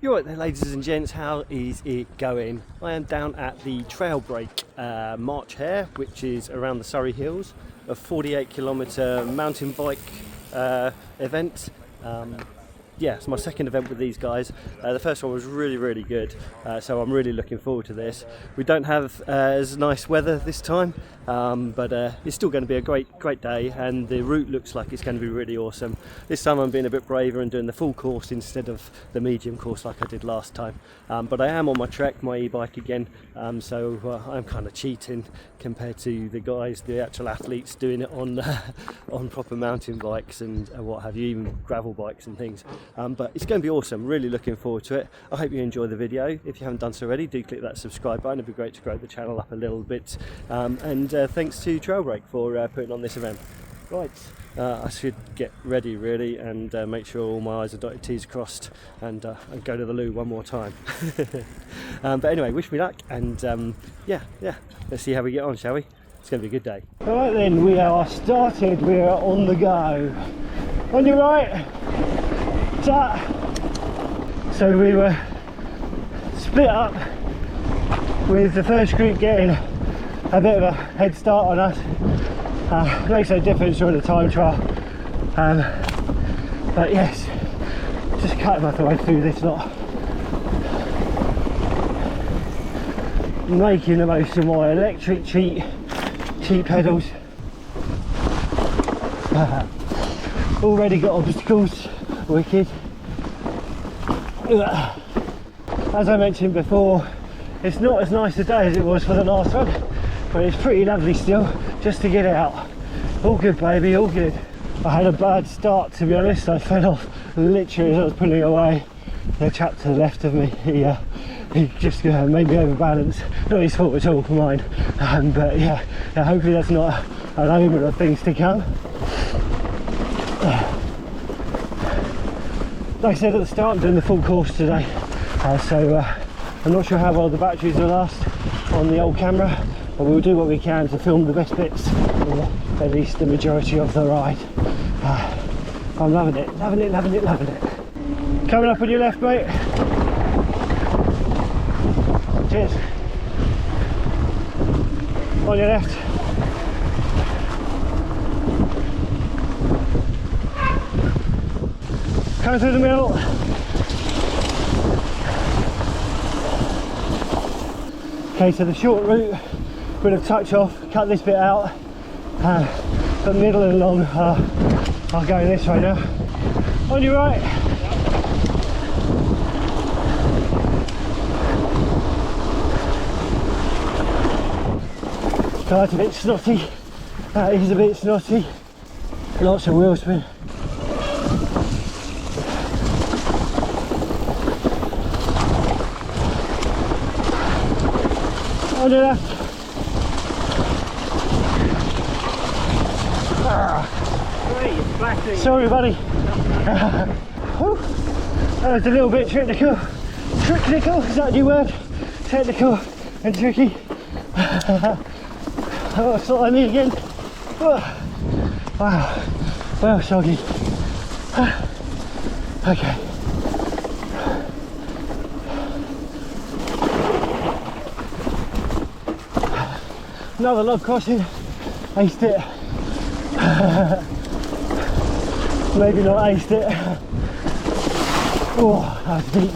You're right there, ladies and gents, how is it going? I am down at the Trail Break March Hare, which is around the Surrey Hills, a 48-kilometre mountain bike event. Yeah, it's my second event with these guys. The first one was really good, so I'm really looking forward to this. We don't have as nice weather this time, but it's still going to be a great day, and the route looks like it's going to be really awesome. This time I'm being a bit braver and doing the full course instead of the medium course like I did last time. But I am on my Trek, my e-bike again, so I'm kind of cheating compared to the guys, the actual athletes, doing it on on proper mountain bikes and what have you, even gravel bikes and things. But it's going to be awesome, really looking forward to it. I hope you enjoy the video. If you haven't done so already, do click that subscribe button. It'd be great to grow the channel up a little bit. And thanks to Trail Break for putting on this event. Right, I should get ready really and make sure all my I's are dotted, T's crossed, and go to the loo one more time. But anyway, wish me luck, and yeah, let's see how we get on, shall we? It's going to be a good day. Alright then, we are started, we are on the go. On your right, so we were split up with the first group getting a bit of a head start on us. Makes no difference during the time trial, but yes, just cutting my way through this lot, making the most of my electric cheap pedals. Already got obstacles, wicked. As I mentioned before, it's not as nice a day as it was for the last one, but it's pretty lovely still, just to get out. All good baby, all good. I had a bad start, to be honest. I fell off literally as I was pulling away. The chap to the left of me, he just made me overbalance. Not his fault at all, mine. But yeah, hopefully that's not an omen of things to come. Like I said at the start, I'm doing the full course today, so I'm not sure how well the batteries will last on the old camera, but we'll do what we can to film the best bits, or at least the majority of the ride. I'm loving it. Coming up on your left, mate. Cheers. On your left. Coming through the middle. Okay, so the short route, bit of touch off, cut this bit out, but middle and long are going this way now. On your right. So that's a bit snotty, that is a bit snotty, lots of wheel spin. On your left. Sorry buddy. That was a little bit technical, is that a new word? Technical and tricky. Oh, it's not like me again. Wow, well soggy. Okay. Another log crossing, aced it. Maybe not aced it. Oh, that was deep.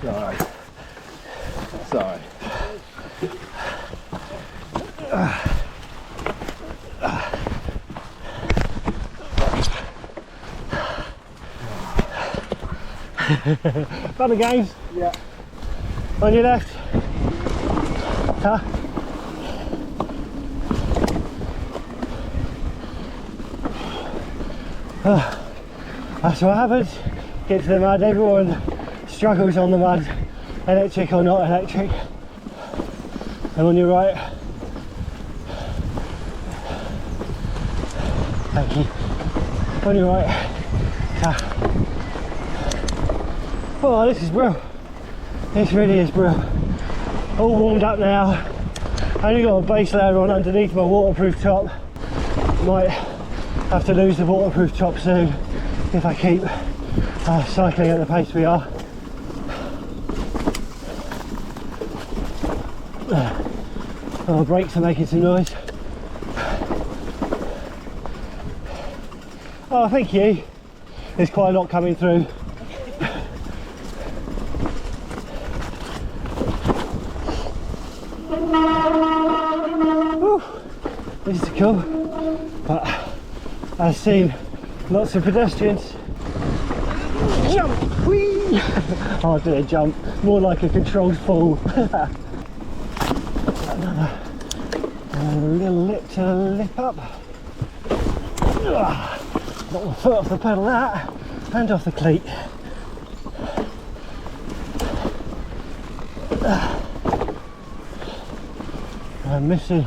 Oh, sorry. Fun and games? Yeah. On your left. Huh? That's what happens. Get to the mud, everyone struggles on the mud, electric or not electric. And on your right. Thank you. On your right. Oh, this is brilliant. This really is brilliant. All warmed up now. Only got a base layer on underneath my waterproof top. Might have to lose the waterproof top soon if I keep cycling at the pace we are. Our brakes are making some noise. Oh, thank you. There's quite a lot coming through. Whew, this is cool, but I've seen lots of pedestrians. Jump! Whee! Oh, I did a jump, more like a controlled fall. Another little lip to lip up. Knock my foot off the pedal that, and off the cleat. I'm missing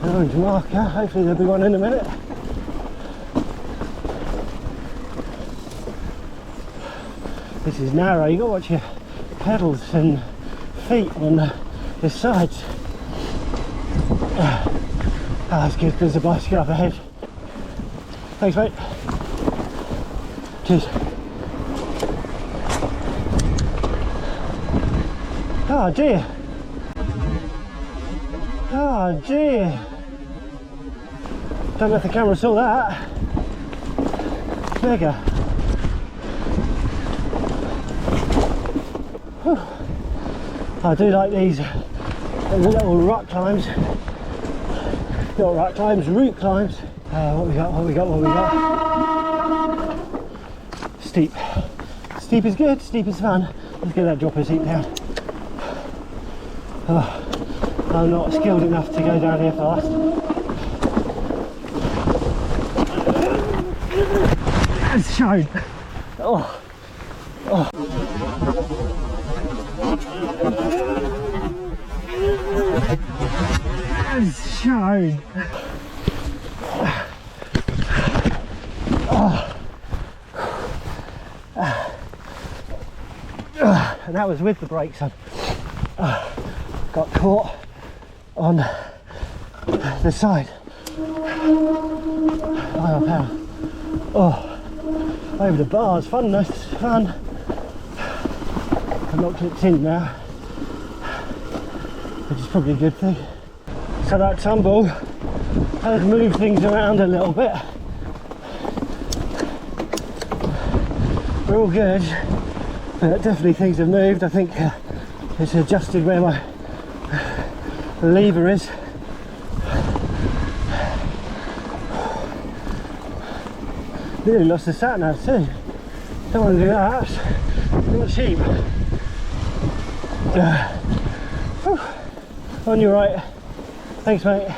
an orange marker, hopefully there'll be one in a minute. This is narrow, you've got to watch your pedals and feet on the sides. That's good, there's a bicycle up ahead. Thanks, mate. Cheers. Oh dear. Oh dear. Don't know if the camera saw that. Mega. Whew. I do like these little rock climbs. Not rock climbs, route climbs. What we got, what we got, what we got? Steep. Steep is good, steep is fun. Let's get that dropper seat down. Oh, I'm not skilled enough to go down here fast. As shown. Oh. Oh. As shown. And that was with the brakes on. Got caught on the side. Oh, over the bars, funness, fun. I'm not clipped in now, which is probably a good thing. So that tumble has moved things around a little bit. We're all good, but definitely things have moved. I think it's adjusted where my lever is. Nearly lost the sat nav too. Don't want to do that. Not cheap. On your right. Thanks, mate.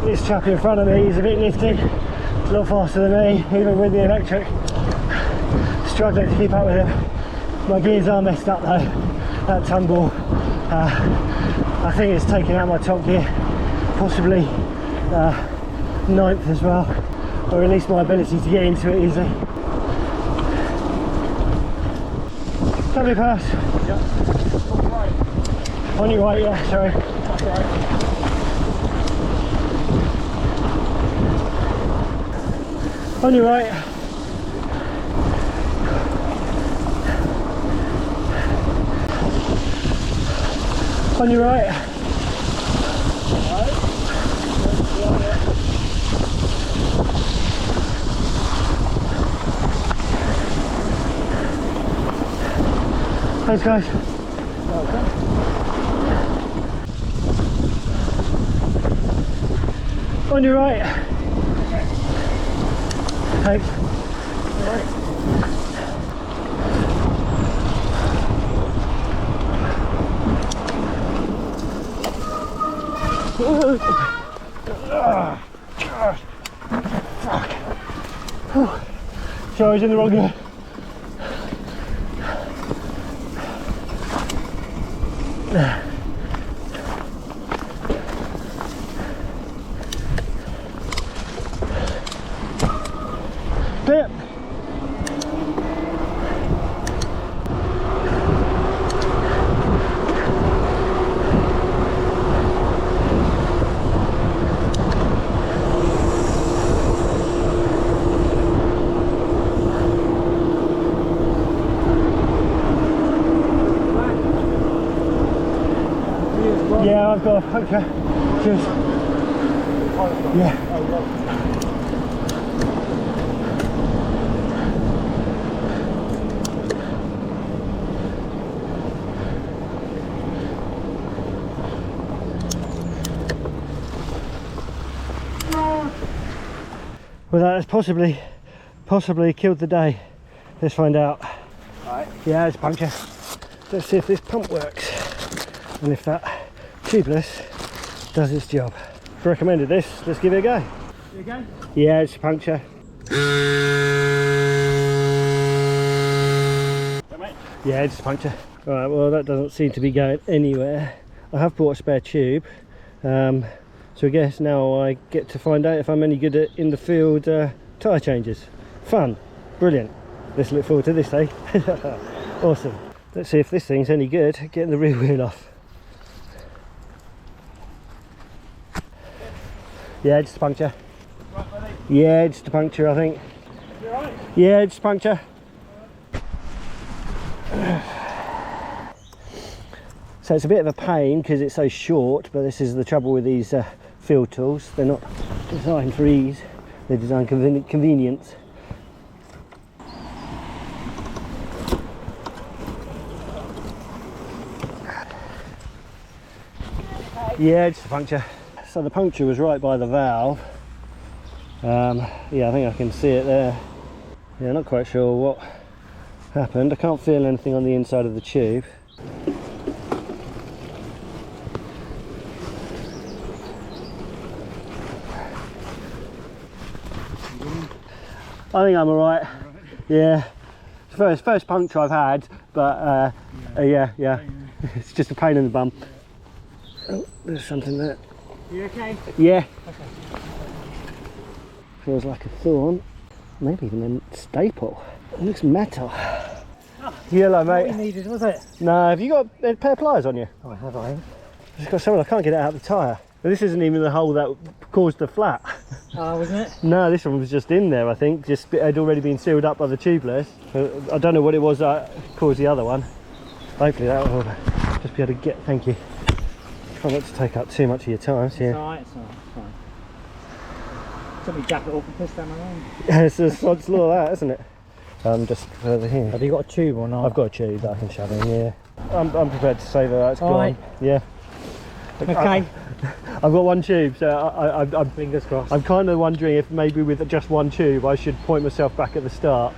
This chap in front of me is a bit nifty, he's a lot faster than me, even with the electric. Struggling to keep up with him. My gears are messed up though, that tumble. I think it's taken out my top gear, possibly 9th as well, or at least my ability to get into it easily. Lovely pass. Yeah. Right. On your right, yeah, sorry. That's right. On your right. On your right. Thanks, guys. On your right. Thanks. Sorry, I was in the wrong gear. Clear. Yeah, I've got a puncture. Cheers. Yeah. Well, that has possibly killed the day. Let's find out. Right. Yeah, it's a puncture. Let's see if this pump works and if that tubeless does its job. Recommended this. Let's give it a go. Here you go. Yeah, it's a puncture. Yeah, it's a puncture. Right, well, that doesn't seem to be going anywhere. I have brought a spare tube. So I guess now I get to find out if I'm any good at in the field tyre changes. Fun, brilliant. Let's look forward to this, eh? Awesome. Let's see if this thing's any good at getting the rear wheel off. Yeah, just a puncture. Right, buddy. Yeah, just a puncture, I think. You alright? Yeah, just a puncture. So it's a bit of a pain because it's so short, but this is the trouble with these field tools. They're not designed for ease, they're designed convenience. Yeah, just a puncture. So the puncture was right by the valve. Yeah, I think I can see it there. Yeah, not quite sure what happened. I can't feel anything on the inside of the tube. I think I'm alright. Yeah. It's first puncture I've had, but yeah. It's just a pain in the bum. Oh, there's something there. You okay? Yeah. Okay. Feels like a thorn. Maybe even a staple. It looks metal. Oh, Yellow, mate. what we needed, was it? No, have you got a pair of pliers on you? Oh, have I? I've just got someone, I can't get it out of the tyre. But this isn't even the hole that caused the flat. Oh, wasn't it? No, this one was just in there, I think. Just it had already been sealed up by the tubeless. I don't know what it was that caused the other one. Hopefully that will just be able to get, thank you. Try not to take up too much of your time. So It's alright, it's alright, it's fine. Took me jacket off and pissed down my own. yeah, it's a sod's law that, isn't it? Just further here. Have you got a tube or not? I've got a tube that I can shove in, yeah. I'm prepared to say that that's gone. Alright. Yeah. Okay. I've got one tube, so I'm Fingers crossed. I'm kind of wondering if maybe with just one tube I should point myself back at the start.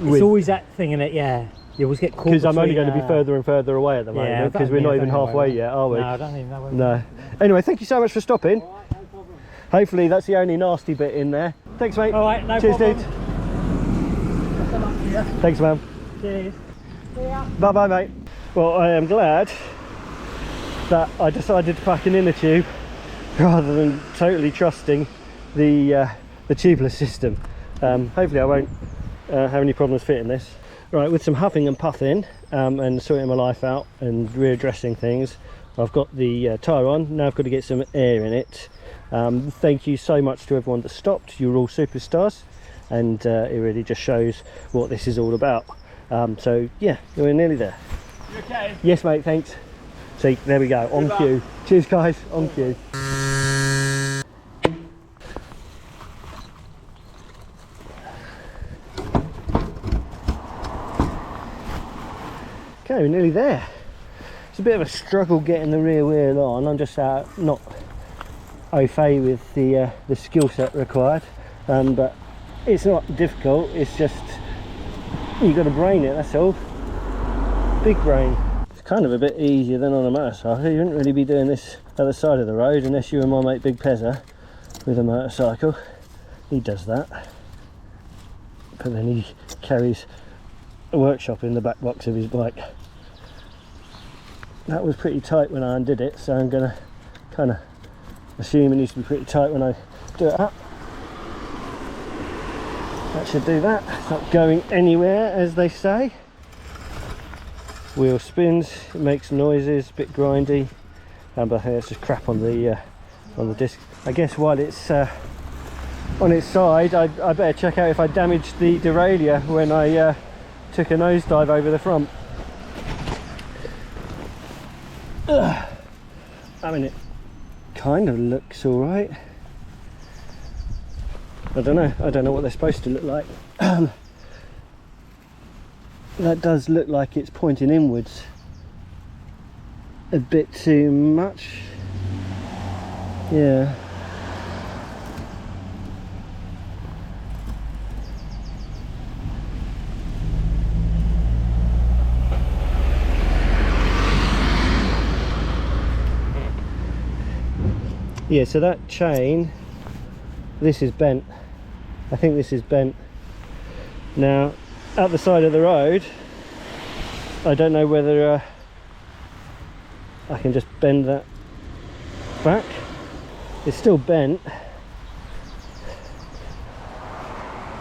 It's always that thing in it, yeah. You always get caught Because I'm only between, going to be further and further away at the yeah, moment, because I we're not don't even know halfway where yet, are we? No, I don't even know where No. Anyway, thank you so much for stopping. Alright, no problem. Hopefully that's the only nasty bit in there. Thanks, mate. Alright, no Cheers, problem. dude. Thanks so much, yeah. Thanks, man. Cheers. See ya. Bye bye, mate. Well, I am glad that I decided to pack an inner tube rather than totally trusting the tubeless system. Hopefully I won't have any problems fitting this. Right, with some huffing and puffing and sorting my life out and readdressing things, I've got the tyre on. Now I've got to get some air in it. Thank you so much to everyone that stopped. You're all superstars, and it really just shows what this is all about. So yeah, we're nearly there. You okay? Yes, mate, thanks. See, there we go, on cue. Cheers, guys, on cue. Okay, we're nearly there. It's a bit of a struggle getting the rear wheel on. I'm just not au fait with the skill set required, but it's not difficult. It's just you've got to brain it. That's all. Big brain. It's kind of a bit easier than on a motorcycle. You wouldn't really be doing this at the side of the road unless you were my mate Big Pezza with a motorcycle. He does that, but then he carries a workshop in the back box of his bike. That was pretty tight when I undid it, so I'm gonna kind of assume it needs to be pretty tight when I do it up. That should do that. It's not going anywhere, as they say. Wheel spins, it makes noises, a bit grindy, but I think it's just crap on the disc. I guess while it's on its side, I better check out if I damaged the derailleur when I took a nosedive over the front. I mean, it kind of looks all right. I don't know what they're supposed to look like. That does look like it's pointing inwards a bit too much. Yeah. Yeah, so that chain, this is bent. I think this is bent. Now, at the side of the road, I don't know whether I can just bend that back. It's still bent,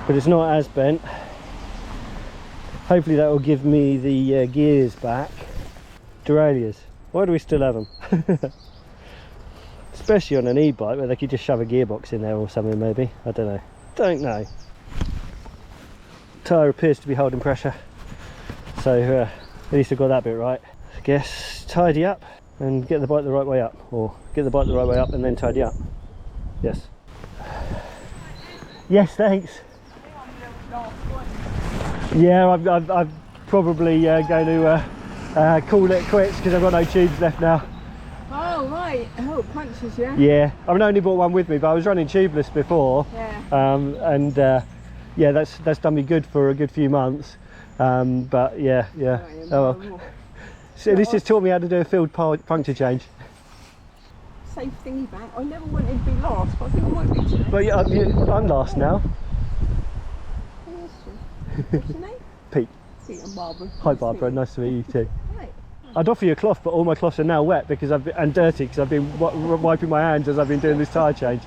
but it's not as bent. Hopefully that will give me the gears back. Derailleurs, why do we still have them? Especially on an e-bike where they could just shove a gearbox in there or something, maybe. I don't know. Tyre appears to be holding pressure, so at least I got that bit right. I guess tidy up and get the bike the right way up, or get the bike the right way up and then tidy up. Yes. Yes, thanks. Yeah, I'm probably going to call it quits because I've got no tubes left now. Oh right, oh it punches, yeah? Yeah, I've only brought one with me, but I was running tubeless before. Yeah. Yeah, that's done me good for a good few months. But yeah. Oh well. So this has taught me how to do a field puncture change. Safe thingy back. I never wanted to be last, but I think I might be today. But yeah, I'm last now. What's your name? Pete. Pete and Barbara. Hi Barbara, nice to meet you too. Right. I'd offer you a cloth, but all my cloths are now wet because and dirty because I've been wiping my hands as I've been doing this tyre change.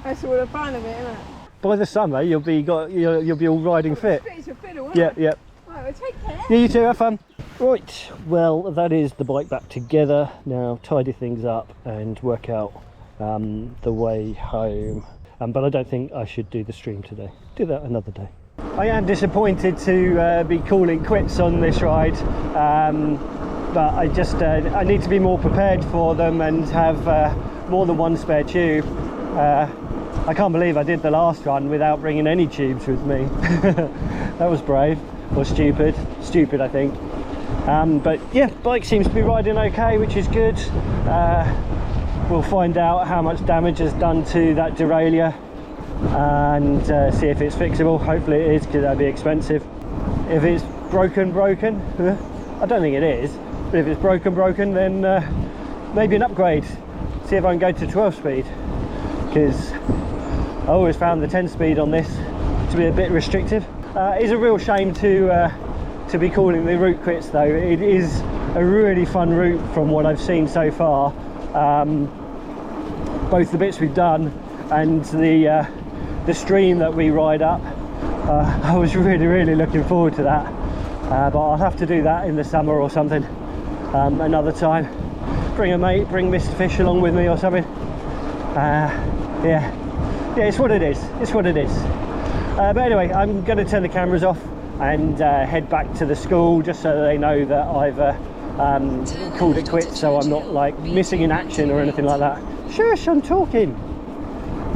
That's all the fun of it, isn't it? By the summer, you'll be all riding fit. It's a fiddle, Yeah. Right, well, take care. Yeah, you too. Have fun. Right. Well, that is the bike back together. Now tidy things up and work out the way home. But I don't think I should do the stream today. Do that another day. I am disappointed to be calling quits on this ride, but I just I need to be more prepared for them and have more than one spare tube. I can't believe I did the last run without bringing any tubes with me. That was brave, or stupid I think. But yeah, bike seems to be riding okay, which is good. We'll find out how much damage is done to that derailleur and see if it's fixable. Hopefully it is, because that'd be expensive. If it's broken, I don't think it is, but if it's broken, then maybe an upgrade. See if I can go to 12 speed, because I always found the 10 speed on this to be a bit restrictive. It's a real shame to be calling the route quits though. It is a really fun route from what I've seen so far. Both the bits we've done and the stream that we ride up. I was really looking forward to that, but I'll have to do that in the summer or something, another time. Bring a mate, bring Mr. Fish along with me or something. Yeah, it's what it is. But anyway, I'm going to turn the cameras off and head back to the school, just so they know that I've called it quits, so I'm not like missing in action or anything like that. Shush, I'm talking.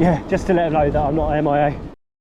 Yeah, just to let them know that I'm not MIA.